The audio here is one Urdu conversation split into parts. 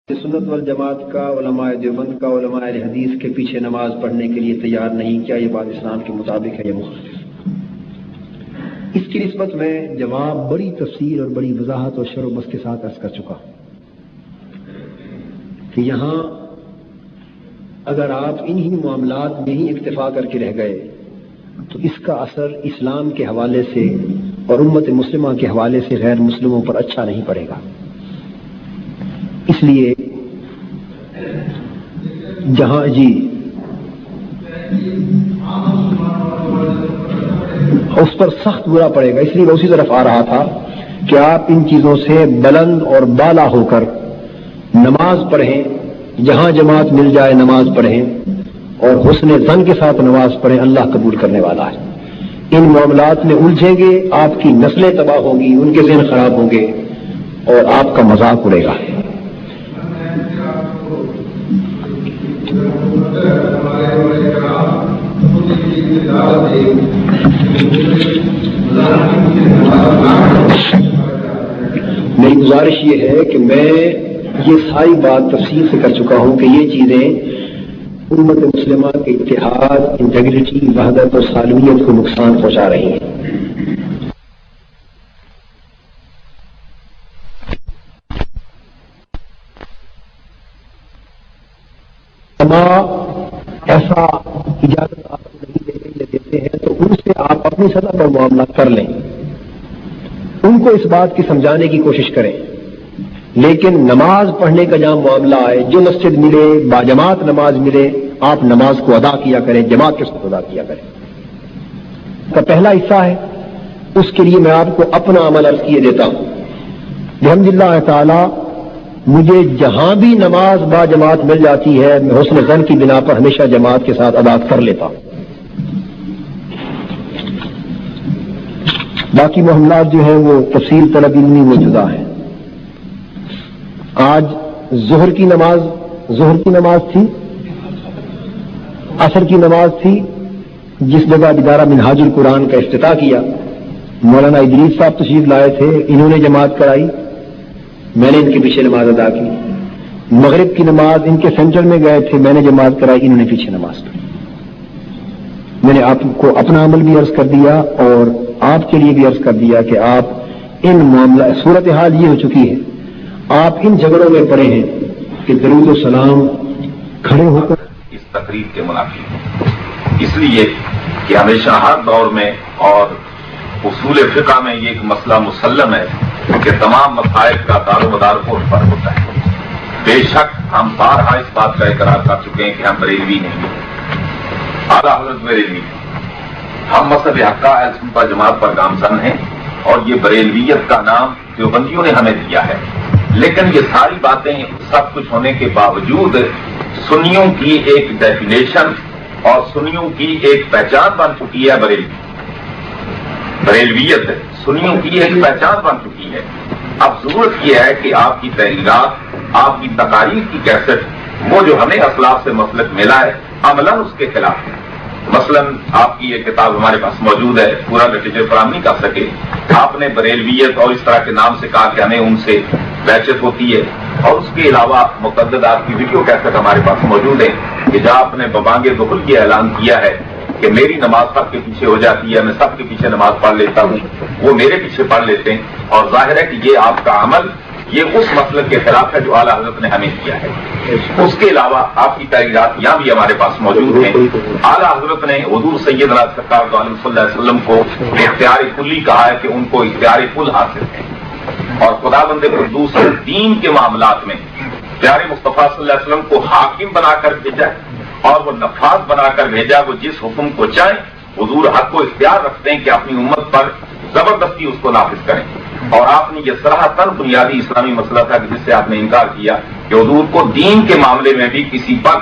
سنت والجماعت کا، علماء دیوبند کا، علماء اہل حدیث کے پیچھے نماز پڑھنے کے لیے تیار نہیں، کیا یہ بات اسلام کے مطابق ہے یا مخالف؟ اس کی نسبت میں جواب بڑی تفصیل اور بڑی وضاحت اور شرح و بس کے ساتھ عرض کر چکا کہ یہاں اگر آپ انہی معاملات میں ہی اکتفا کر کے رہ گئے تو اس کا اثر اسلام کے حوالے سے اور امت مسلمہ کے حوالے سے غیر مسلموں پر اچھا نہیں پڑے گا۔ اس لیے جہاں اس پر سخت برا پڑے گا، اس لیے میں اسی طرف آ رہا تھا کہ آپ ان چیزوں سے بلند اور بالا ہو کر نماز پڑھیں، جہاں جماعت مل جائے نماز پڑھیں اور حسن ظن کے ساتھ نماز پڑھیں، اللہ قبول کرنے والا ہے۔ ان معاملات میں الجھیں گے، آپ کی نسلیں تباہ ہوں گی، ان کے ذہن خراب ہوں گے اور آپ کا مذاق اڑے گا۔ میری گزارش یہ ہے کہ میں یہ ساری بات تفصیل سے کر چکا ہوں کہ یہ چیزیں امت مسلمہ کے اتحاد، انٹیگریٹی، وحدت اور سالمیت کو نقصان پہنچا رہی ہیں۔ ایسا اجازت آپ کو نہیں دیں گے یا دیتے ہیں تو ان سے آپ اپنی سطح پر معاملہ کر لیں، ان کو اس بات کی سمجھانے کی کوشش کریں، لیکن نماز پڑھنے کا جہاں معاملہ آئے، جو مسجد ملے، باجماعت نماز ملے، آپ نماز کو ادا کیا کریں، جماعت کے ساتھ ادا کیا کریں۔ کا پہلا حصہ ہے، اس کے لیے میں آپ کو اپنا عمل عرض کیے دیتا ہوں۔ الحمدللہ تعالی مجھے جہاں بھی نماز با جماعت مل جاتی ہے میں حسن ظن کی بنا پر ہمیشہ جماعت کے ساتھ ادا کر لیتا ہوں۔ باقی معاملات جو ہیں وہ تفصیل طلب علمی وہ جدا ہیں۔ آج ظہر کی نماز تھی، عصر کی نماز تھی، جس جگہ ادارہ منہاج القرآن کا افتتاح کیا، مولانا ادریس صاحب تشریف لائے تھے، انہوں نے جماعت کرائی، میں نے ان کے پیچھے نماز ادا کی۔ مغرب کی نماز ان کے سینٹر میں گئے تھے، میں نے جماعت کرائی، انہوں نے پیچھے نماز پڑھی۔ میں نے آپ کو اپنا عمل بھی عرض کر دیا اور آپ کے لیے بھی عرض کر دیا کہ آپ ان معاملہ صورتحال یہ ہو چکی ہے، آپ ان جھگڑوں میں پڑے ہیں کہ درود و سلام کھڑے ہو کر اس تقریب کے منافی ہیں، اس لیے کہ ہمیشہ ہر دور میں اور اصول فقہ میں یہ ایک مسئلہ مسلم ہے کہ تمام مسائل کا دار و مدار کون پر ہوتا ہے۔ بے شک ہم بارہا اس بات کا اقرار کر چکے ہیں کہ ہم بریلوی نہیں ہیں، اعلیٰ حضرت بریلوی ہیں، ہم مذہب حقہ اہل سنت و جماعت پر گامزن ہیں اور یہ بریلویت کا نام دیوبندیوں نے ہمیں دیا ہے۔ لیکن یہ ساری باتیں سب کچھ ہونے کے باوجود سنیوں کی ایک ڈیفینیشن اور سنیوں کی ایک پہچان بن چکی ہے بریلویت سنیوں کی ایک پہچان بن چکی ہے۔ اب ضرورت یہ ہے کہ آپ کی تحریرات، آپ کی تقاریر کی کیسٹ، وہ جو ہمیں اسلاف سے مسلک ملا ہے، عملاً اس کے خلاف ہے۔ مثلاً آپ کی یہ کتاب ہمارے پاس موجود ہے، پورا لٹریچر فراہم نہیں کر سکے، آپ نے بریلویت اور اس طرح کے نام سے کہا کہ ہمیں ان سے بحثت ہوتی ہے، اور اس کے علاوہ متعدد آپ کی ویڈیو کیسٹ ہمارے پاس موجود ہے کہ جہاں آپ نے ببانگ دخل یہ اعلان کیا ہے کہ میری نماز سب کے پیچھے ہو جاتی ہے، میں سب کے پیچھے نماز پڑھ لیتا ہوں، وہ میرے پیچھے پڑھ لیتے ہیں، اور ظاہر ہے کہ یہ آپ کا عمل یہ اس مسلک کے خلاف ہے جو اعلیٰ حضرت نے ہمیں کیا ہے۔ اس کے علاوہ آپ کی تحریرات یہاں بھی ہمارے پاس موجود ہیں۔ اعلیٰ حضرت نے حضور سیدنا سرکار صلی اللہ علیہ وسلم کو اختیار کلی کہا ہے کہ ان کو اختیار کل حاصل ہے، اور خداوند قدوس دین کے معاملات میں پیارے مصطفیٰ صلی اللہ علیہ وسلم کو حاکم بنا کر بھیجا اور وہ نفاذ بنا کر بھیجا، وہ جس حکم کو چاہیں حضور حق کو اختیار رکھتے ہیں کہ اپنی امت پر زبردستی اس کو نافذ کریں۔ اور آپ نے یہ صراحتاً بنیادی اسلامی مسئلہ تھا کہ جس سے آپ نے انکار کیا کہ حضور کو دین کے معاملے میں بھی کسی پر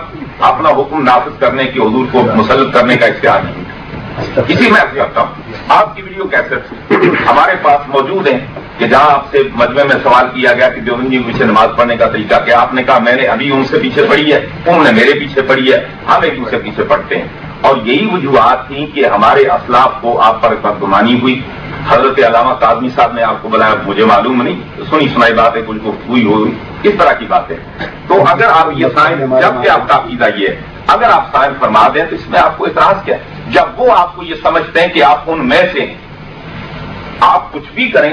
اپنا حکم نافذ کرنے کی، حضور کو مسلط کرنے کا اختیار نہیں تھا۔ اسی میں عرض کرتا ہوں، آپ کی ویڈیو کیسٹ ہمارے پاس موجود ہیں کہ جہاں آپ سے مجمع میں سوال کیا گیا کہ دیوبندیوں کے پیچھے نماز پڑھنے کا طریقہ کیا، آپ نے کہا میں نے ابھی ان سے پیچھے پڑھی ہے، انہوں نے میرے پیچھے پڑھی ہے، ہم ایک دوسرے پیچھے پڑھتے ہیں۔ اور یہی وجوہات تھیں کہ ہمارے اسلاف کو آپ پر بدگمانی ہوئی، حضرت علامہ قادمی صاحب نے آپ کو بلایا، مجھے معلوم نہیں، سنی سنائی بات ہے، کچھ گفتگو ہوئی، اس طرح کی بات ہے. تو اگر آپ یہ سائن، جب کہ آپ کا عقیدہ یہ ہے، اگر آپ سائن فرما دیں تو اس میں آپ کو اعتراض کیا ہے؟ جب وہ آپ کو یہ سمجھتے ہیں کہ آپ ان میں سے ہیں، آپ کچھ بھی کریں،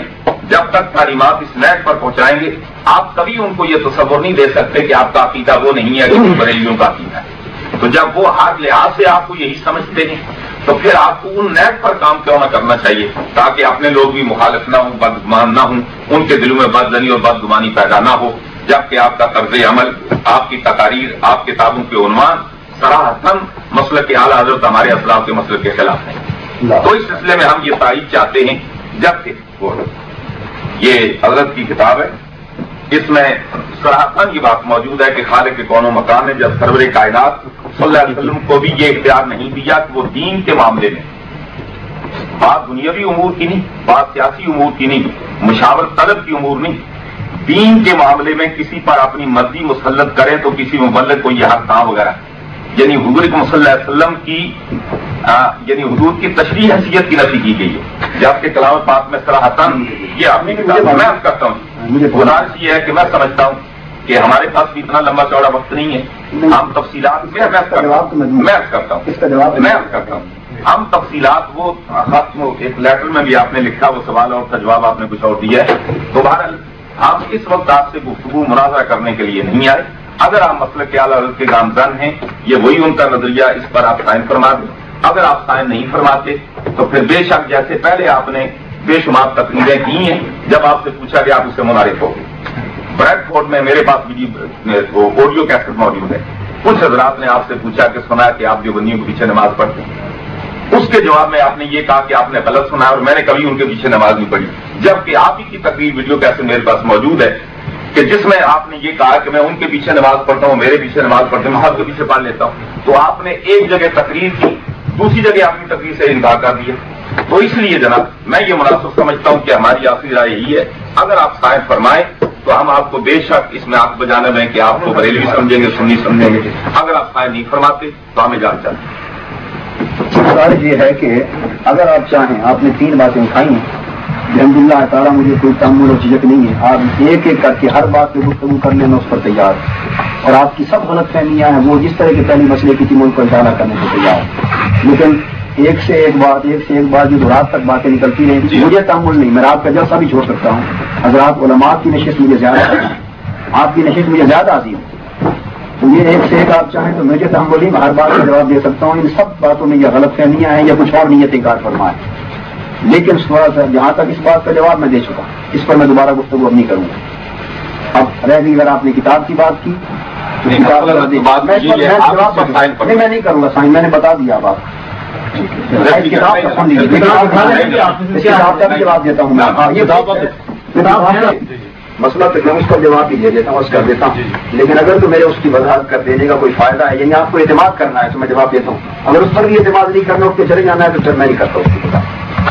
جب تک تعلیمات اس نیٹ پر پہنچائیں گے آپ کبھی ان کو یہ تصور نہیں دے سکتے کہ آپ کا عقیدہ وہ نہیں ہے جو بریلیوں کا عقیدہ ہے. تو جب وہ ہر لحاظ سے آپ کو یہی سمجھتے ہیں تو پھر آپ کو ان نیٹ پر کام کیوں نہ کرنا چاہیے تاکہ اپنے لوگ بھی مخالف نہ ہوں، بدگمان نہ ہوں، ان کے دلوں میں بدزنی اور بدگمانی پیدا نہ ہو، جبکہ آپ کا طرز عمل، آپ کی تقاریر، آپ کتابوں کے عنوان صراحتاً مسلک کے اعلیٰ حضرت ہمارے اسلاف کے مسلک کے خلاف ہے. تو اس سلسلے میں ہم یہ تائید چاہتے ہیں، جبکہ یہ حضرت کی کتاب ہے، اس میں صراحتاً یہ بات موجود ہے کہ خالق کے کون و مکان نے جب سرور کائنات صلی اللہ علیہ وسلم کو بھی یہ اختیار نہیں دیا کہ وہ دین کے معاملے میں، بات دنیاوی امور کی نہیں، بات سیاسی امور کی نہیں، مشاورت طلب کی امور نہیں، دین کے معاملے میں کسی پر اپنی مرضی مسلط کرے تو کسی مبلغ کو یہ حق کہاں وغیرہ، یعنی حضور صلی اللہ علیہ وسلم کی یعنی حضور کی تشریح حیثیت کی نفی کی گئی ہے، جبکہ کلام پاک میں صراحتاً یہ آپ کی کتاب میں عرض کرتا ہوں. گزارش یہ ہے کہ میں سمجھتا ہوں کہ ہمارے پاس بھی اتنا لمبا چوڑا وقت نہیں ہے، ہم تفصیلات میں عرض کرتا ہوں ہم تفصیلات وہ ختم، ایک لیٹر میں بھی آپ نے لکھا، وہ سوال اور کا جواب آپ نے کچھ اور دیا ہے. تو بہرحال ہم اس وقت آپ سے گفتگو مناظرہ کرنے کے لیے نہیں آئے. اگر آپ مسلک کے اعلیٰ حضرت کے گامزن ہیں، یہ وہی ان کا نظریہ، اس پر آپ سائن فرما دیں. اگر آپ سائن نہیں فرماتے تو پھر بے شک جیسے پہلے آپ نے بے شمار تقریریں کی ہیں، جب آپ سے پوچھا گیا آپ اس سے منعرف ہو گئے. بریڈ فورڈ میں میرے پاس آڈیو کیسٹ موجود ہے، کچھ حضرات نے آپ سے پوچھا کہ سنا کہ آپ دیوبندیوں کے پیچھے نماز پڑھتے ہیں، اس کے جواب میں آپ نے یہ کہا کہ آپ نے غلط سنا اور میں نے کبھی ان کے پیچھے نماز نہیں پڑھی، جبکہ آپ ہی کی تقریر ویڈیو کیسٹ میرے پاس موجود ہے کہ جس میں آپ نے یہ کہا کہ میں ان کے پیچھے نماز پڑھتا ہوں، میرے پیچھے نماز پڑھتے ہیں، میں ہر کے پیچھے پڑھ لیتا ہوں. تو آپ نے ایک جگہ تقریر کی، دوسری جگہ اپنی تقریر سے انکار کر دیا. تو اس لیے جناب میں یہ مناسب سمجھتا ہوں کہ ہماری آخری رائے یہی ہے، اگر آپ سائن فرمائیں تو ہم آپ کو بے شک اس میں آپ کو جانب ہے کہ آپ کو بریلوی سمجھیں گے، سنی سمجھیں گے. اگر آپ سائن نہیں فرماتے تو ہمیں جان چاہتے. سوال یہ ہے کہ اگر آپ چاہیں، آپ نے 3 باتیں اٹھائی ہیں، الحمد للہ تعالیٰ مجھے کوئی تعمل اور جھجک نہیں ہے، آپ ایک ایک کر کے ہر بات پہ گفتگو کر لینا اس پر تیار ہے، اور آپ کی سب غلط فہمیاں ہیں وہ جس طرح کے پہلی مسئلے کی تھی ان کو اشارہ کرنے کو تیار ہے. لیکن ایک سے ایک بات جو رات تک باتیں نکلتی رہیں، مجھے تعمل نہیں، میں رات کا جلسہ بھی چھوڑ سکتا ہوں. حضرات علماء کی نشست مجھے زیادہ، آپ کی نشست مجھے زیادہ عظیم ہے. تو یہ ایک سے ایک آپ چاہیں تو مجھے تعمل نہیں، میں ہر بات کا جواب دے سکتا ہوں. ان سب باتوں میں یا غلط فہمیاں ہیں یا کچھ اور نیت انکار فرمائے. لیکن تھوڑا سا جہاں تک اس بات کا جواب میں دے چکا، اس پر میں دوبارہ گفتگو اب نہیں کروں گا. اب رہ گئی اگر آپ نے کتاب کی بات کی تو میں نہیں کروں گا سائن، میں نے بتا دیا. اب آپ کتاب کا بھی جواب دیتا ہوں میں، مسئلہ تو میں اس کا جواب بھی دے دیتا ہوں، اس کر دیتا ہوں. لیکن اگر تو میرے اس کی وضاحت کر دینے کا کوئی فائدہ ہے، یعنی آپ کو اعتماد کرنا ہے تو میں جواب دیتا ہوں. اگر اس پر بھی اعتماد نہیں کرنا، اس کے چلے جانا ہے تو پھر میں نہیں کرتا اس کی بتا.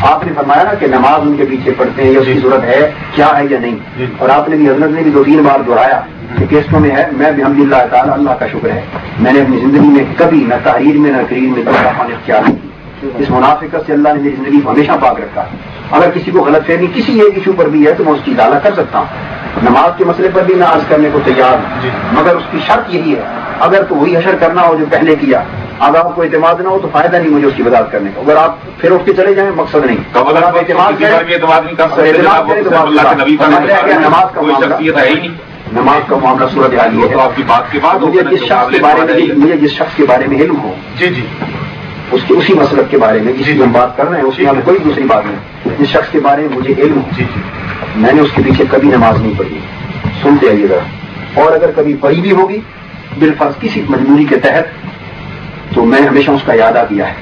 آپ نے فرمایا نا کہ نماز ان کے پیچھے پڑھتے ہیں، یہ اس کی ضرورت ہے کیا ہے یا نہیں، اور آپ نے بھی حضرت نے بھی 2-3 بار دہرایا کہ کیسٹوں میں ہے. میں بھی الحمد للہ تعالیٰ اللہ کا شکر ہے میں نے اپنی زندگی میں کبھی نہ تحریر میں نہ تقریر میں دوسرا پانی اختیار نہیں کی. اس منافقت سے اللہ نے میری زندگی کو ہمیشہ پاک رکھا. اگر کسی کو غلط فہمی کسی ایک ایشو پر بھی ہے تو میں اس کی ازالہ کر سکتا ہوں. نماز کے مسئلے پر بھی میں عرض کرنے کو تیار ہوں، مگر اس کی شرط یہی ہے اگر تو وہی حشر کرنا ہو جو پہلے کیا، اگر آپ کو اعتماد نہ ہو تو فائدہ نہیں مجھے اس کی وضاحت کرنے کا. اگر آپ پھر اٹھ کے چلے جائیں مقصد نہیں. اگر آپ اعتماد نماز کا معاملہ صورت حال یہ ہے، آپ کی بات کے بعد مجھے جس شخص کے بارے میں علم ہو، اس کے اسی مسلک کے بارے میں جس کی ہم بات کر رہے ہیں اس میں کوئی دوسری بات نہیں، جس شخص کے بارے میں مجھے علم ہو، میں نے اس کے پیچھے کبھی نماز نہیں پڑھی. سنتے آئیے گا. اور اگر کبھی پڑھی بھی ہوگی بالفرض کسی مجبوری کے تحت تو میں ہمیشہ اس کا ارادہ کیا ہے.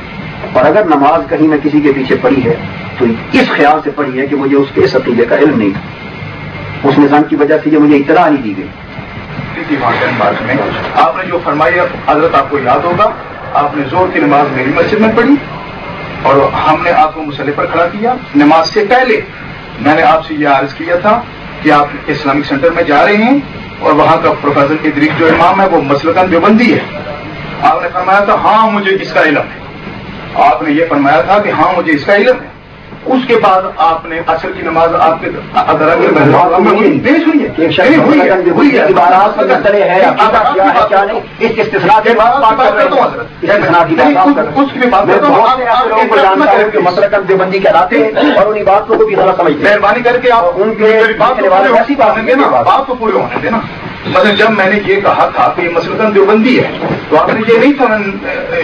اور اگر نماز کہیں میں کسی کے پیچھے پڑھی ہے تو اس خیال سے پڑھی ہے کہ مجھے اس کے اس عقیدے کا علم نہیں تھا، اس نظام کی وجہ سے یہ مجھے اطلاع نہیں دی گئی. آپ نے جو فرمایا حضرت آپ کو یاد ہوگا، آپ نے زور کی نماز میری مسجد میں پڑھی اور ہم نے آپ کو مصلی پر کھڑا کیا. نماز سے پہلے میں نے آپ سے یہ عرض کیا تھا کہ آپ اسلامک سینٹر میں جا رہے ہیں اور وہاں کا پروفیسر ادریس جو امام ہے وہ مسلکاً دیوبندی ہے. آپ نے فرمایا تھا ہاں مجھے اس کا علم ہے. آپ نے یہ فرمایا تھا کہ ہاں مجھے اس کا علم ہے. اس کے بعد آپ نے عصر کی نماز آپ کے پیش ہوئی ہے اس استثناء کے بعد بات کر رہے ہیں، اس کی بھی بات کرتا ہوں، مسلکن دیوبندی کہلاتے ہیں اور انہیں باتوں کو بھی غلط سمجھتے ہیں۔ مہربانی کر کے آپ ان کے ایسی بات گے نا، بات تو پورے ہونے دینا۔ مثلا جب میں نے یہ کہا تھا کہ یہ مسلکن دیوبندی ہے تو آپ نے یہ نہیں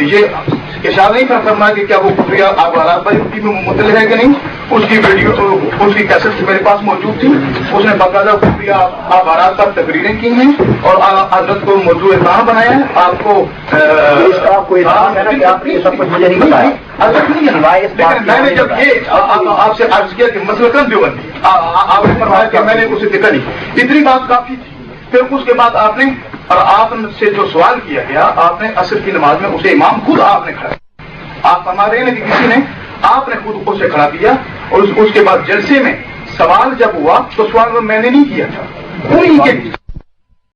یہ اشارہ نہیں کرنا کہ کیا وہ کفریہ آبارات پر کی مطلع ہے کہ نہیں۔ اس کی ویڈیو اس کی کیسٹ میرے پاس موجود تھی، اس نے باقاعدہ کفریہ آبارات پر تقریریں کی ہیں اور حضرت کو موضوع اتہام بنایا ہے۔ آپ کو اس کا کوئی آپ یہ سب کچھ مجھے نہیں بتایا۔ میں نے جب یہ آپ سے عرض کیا کہ مسلکن دیوبندی، آپ نے فرمایا کہ میں نے اسے دیکھا نہیں، اتنی بات کافی تھی۔ پھر اس کے بعد آپ نے اور آپ سے جو سوال کیا گیا، آپ نے عصر کی نماز میں اسے امام خود آپ نے کھڑا کیا۔ آپ فرما رہے ہیں کہ کسی نے آپ نے خود اسے کھڑا کیا اور اس کے بعد جلسے میں سوال جب ہوا تو سوال میں نے نہیں کیا تھا، انہیں کے